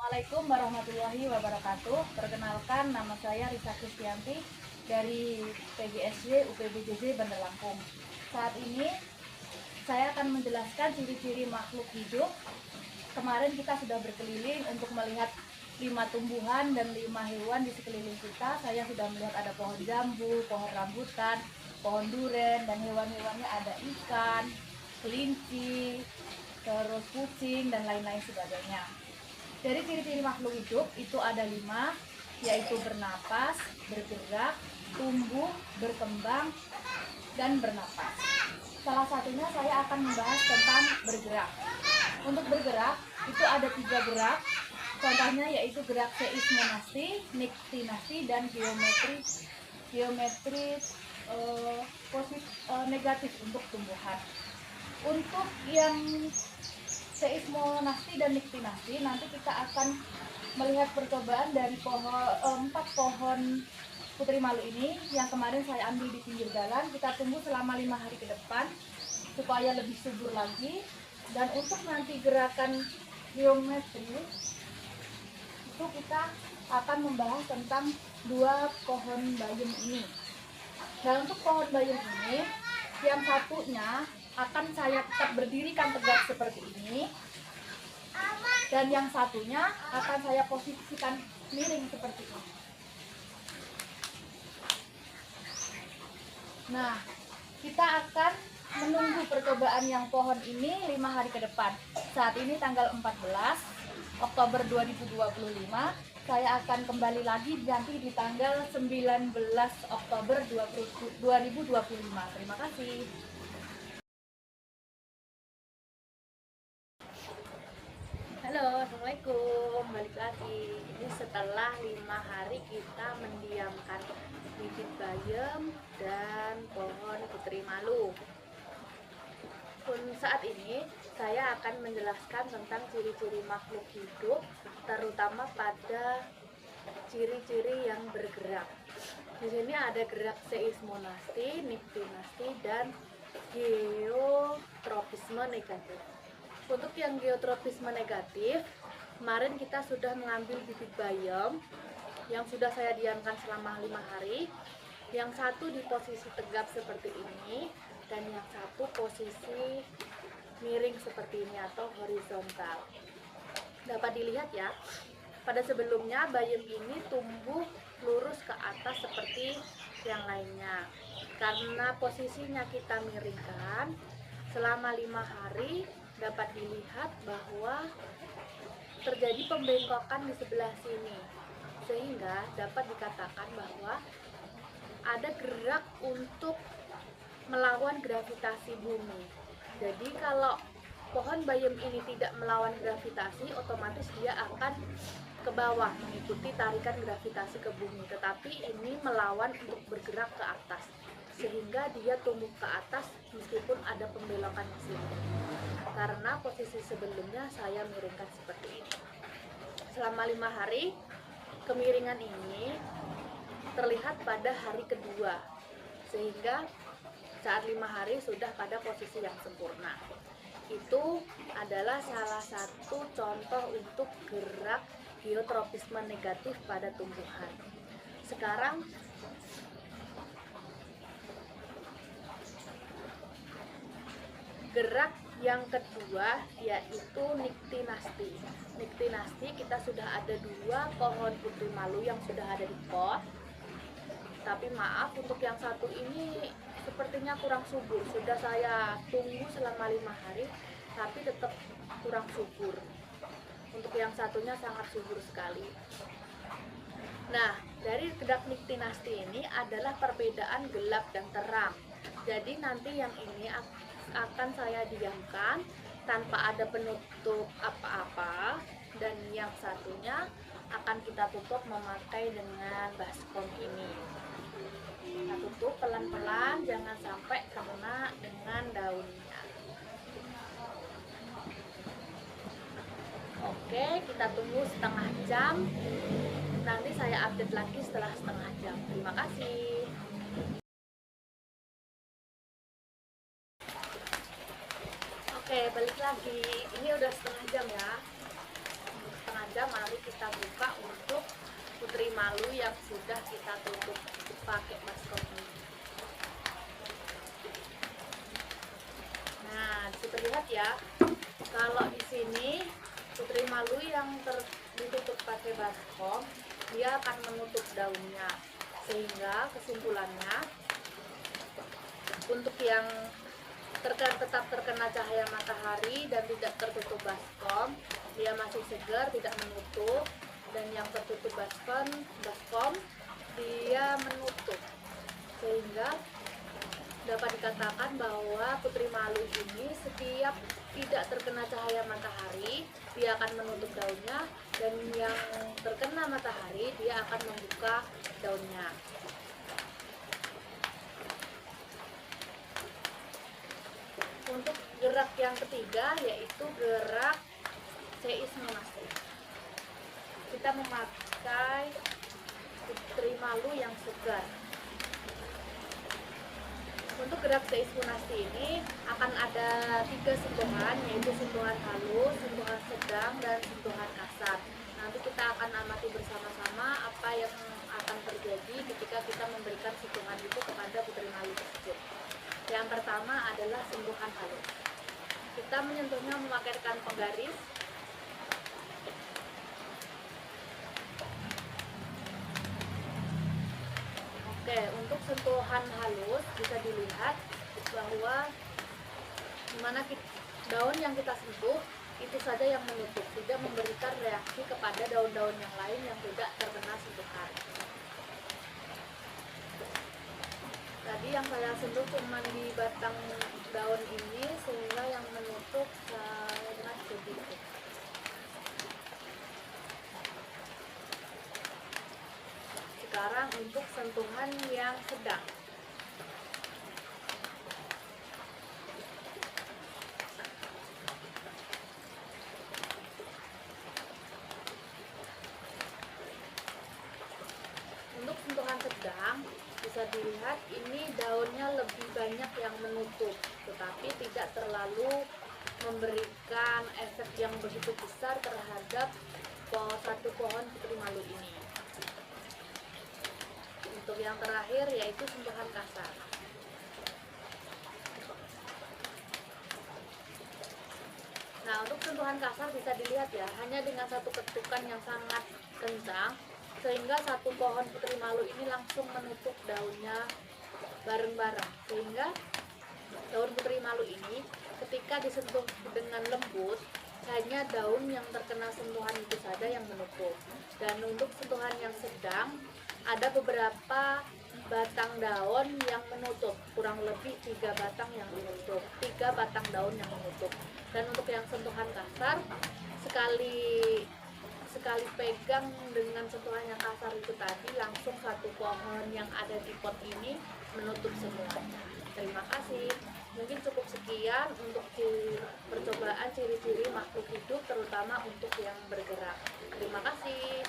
Assalamualaikum warahmatullahi wabarakatuh. Perkenalkan, nama saya Risa Kristianti dari PGSD UPBJJ Bandar Lampung. Saat ini saya akan menjelaskan ciri-ciri makhluk hidup. Kemarin kita sudah berkeliling untuk melihat 5 tumbuhan dan 5 hewan di sekeliling kita. Saya sudah melihat ada pohon jambu, pohon rambutan, pohon duren, dan hewan-hewannya ada ikan, kelinci, terus kucing, dan lain-lain sebagainya. Dari ciri-ciri makhluk hidup itu ada 5, yaitu bernapas, bergerak, tumbuh, berkembang, dan bernapas. Salah satunya saya akan membahas tentang bergerak. Untuk bergerak itu ada 3 gerak. Contohnya yaitu gerak seismonasti, niktinasti, dan geometri negatif untuk tumbuhan. Untuk yang seismonasti dan niktinasti nanti kita akan melihat percobaan dari 4 pohon putri malu ini yang kemarin saya ambil di pinggir jalan. Kita tunggu selama 5 hari ke depan supaya lebih subur lagi. Dan untuk nanti gerakan geometri itu kita akan membahas tentang 2 pohon bayam ini. Dan untuk pohon bayam ini, yang satunya akan saya tetap berdirikan tegak seperti ini, dan yang satunya akan saya posisikan miring seperti ini. Nah, kita akan menunggu percobaan yang pohon ini 5 hari ke depan. Saat ini tanggal 14 Oktober 2025. Saya akan kembali lagi nanti di tanggal 19 Oktober 2025. Terima kasih. Halo, Assalamualaikum. Balik lagi. Ini setelah 5 hari kita mendiamkan bibit bayam dan pohon putri malu. Saat ini saya akan menjelaskan tentang ciri-ciri makhluk hidup, terutama pada ciri-ciri yang bergerak. Di sini ada gerak seismonasti, niktinasti, dan geotropisme negatif. Untuk yang geotropisme negatif, kemarin kita sudah mengambil bibit bayam yang sudah saya diamkan selama 5 hari. Yang satu di posisi tegap seperti ini, dan yang satu posisi miring seperti ini atau horizontal. Dapat dilihat ya, pada sebelumnya bayam ini tumbuh lurus ke atas seperti yang lainnya. Karena posisinya kita miringkan selama 5 hari, dapat dilihat bahwa terjadi pembengkokan di sebelah sini, sehingga dapat dikatakan bahwa ada gerak untuk melawan gravitasi bumi. Jadi kalau pohon bayam ini tidak melawan gravitasi, otomatis dia akan ke bawah mengikuti tarikan gravitasi ke bumi. Tetapi ini melawan untuk bergerak ke atas, sehingga dia tumbuh ke atas meskipun ada pembelokan di sini. Karena posisi sebelumnya saya miringkan seperti ini. Selama 5 hari, kemiringan ini terlihat pada hari kedua, sehingga saat 5 hari sudah pada posisi yang sempurna. Itu adalah salah satu contoh untuk gerak geotropisme negatif pada tumbuhan. Sekarang gerak yang kedua yaitu niktinasti. Niktinasti kita sudah ada 2 pohon putri malu yang sudah ada di pot. Tapi maaf, untuk yang satu ini sepertinya kurang subur. Sudah saya tunggu selama 5 hari, tapi tetap kurang subur. Untuk yang satunya sangat subur sekali. Nah, dari gerak niktinasti ini adalah perbedaan gelap dan terang. Jadi nanti yang ini akan saya diamkan tanpa ada penutup apa-apa, dan yang satunya akan kita tutup memakai dengan baskom ini. Kita tutup pelan-pelan, jangan sampai kena dengan daunnya. Oke, kita tunggu setengah jam. Nanti saya update lagi setelah setengah jam. Terima kasih. Oke, balik lagi. Ini udah setengah jam ya. Setengah saja, mari kita buka untuk putri malu yang sudah kita tutup pakai baskom ini. Nah, bisa terlihat ya, kalau di sini putri malu yang ditutup pakai baskom, dia akan menutup daunnya, sehingga kesimpulannya untuk yang tetap terkena cahaya matahari dan tidak tertutup baskom, dia masih segar, tidak menutup. Dan yang tertutup baskom dia menutup, sehingga dapat dikatakan bahwa putri malu ini setiap tidak terkena cahaya matahari dia akan menutup daunnya, dan yang terkena matahari dia akan membuka daunnya. Untuk gerak yang ketiga yaitu gerak seismolasi. Kita memakai putri malu yang segar. Untuk gerak seismolasi ini akan ada 3 sentuhan, yaitu sentuhan halus, sentuhan sedang, dan sentuhan kasar. Nanti kita akan amati bersama-sama apa yang akan terjadi ketika kita memberikan sentuhan itu kepada putri malu tersebut. Yang pertama adalah sentuhan halus. Kita menyentuhnya memakaikan penggaris. Oke, untuk sentuhan halus bisa dilihat bahwa daun yang kita sentuh itu saja yang menutup, tidak memberikan reaksi kepada daun-daun yang lain yang tidak terkena sentuhan. Tadi yang saya sentuh cuma di batang daun ini, sehingga yang menutup sangat sedikit. Sekarang untuk sentuhan yang sedang. Untuk sentuhan sedang bisa dilihat ini daunnya lebih banyak yang menutup, tetapi tidak terlalu memberikan efek yang begitu besar terhadap satu pohon putri malu ini. Untuk yang terakhir yaitu sentuhan kasar. Nah, untuk sentuhan kasar bisa dilihat ya, hanya dengan satu ketukan yang sangat kencang, sehingga satu pohon putri malu ini langsung menutup daunnya bareng-bareng, sehingga daun putri malu ini ketika disentuh dengan lembut hanya daun yang terkena sentuhan itu saja yang menutup. Dan untuk sentuhan yang sedang ada beberapa batang daun yang menutup, kurang lebih 3 batang yang menutup, 3 batang daun yang menutup. Dan untuk yang sentuhan kasar, sekali pegang dengan sentuhan yang kasar itu tadi, langsung satu pohon yang ada di pot ini menutup semuanya. Terima kasih. Mungkin cukup sekian untuk percobaan ciri-ciri makhluk hidup, terutama untuk yang bergerak. Terima kasih.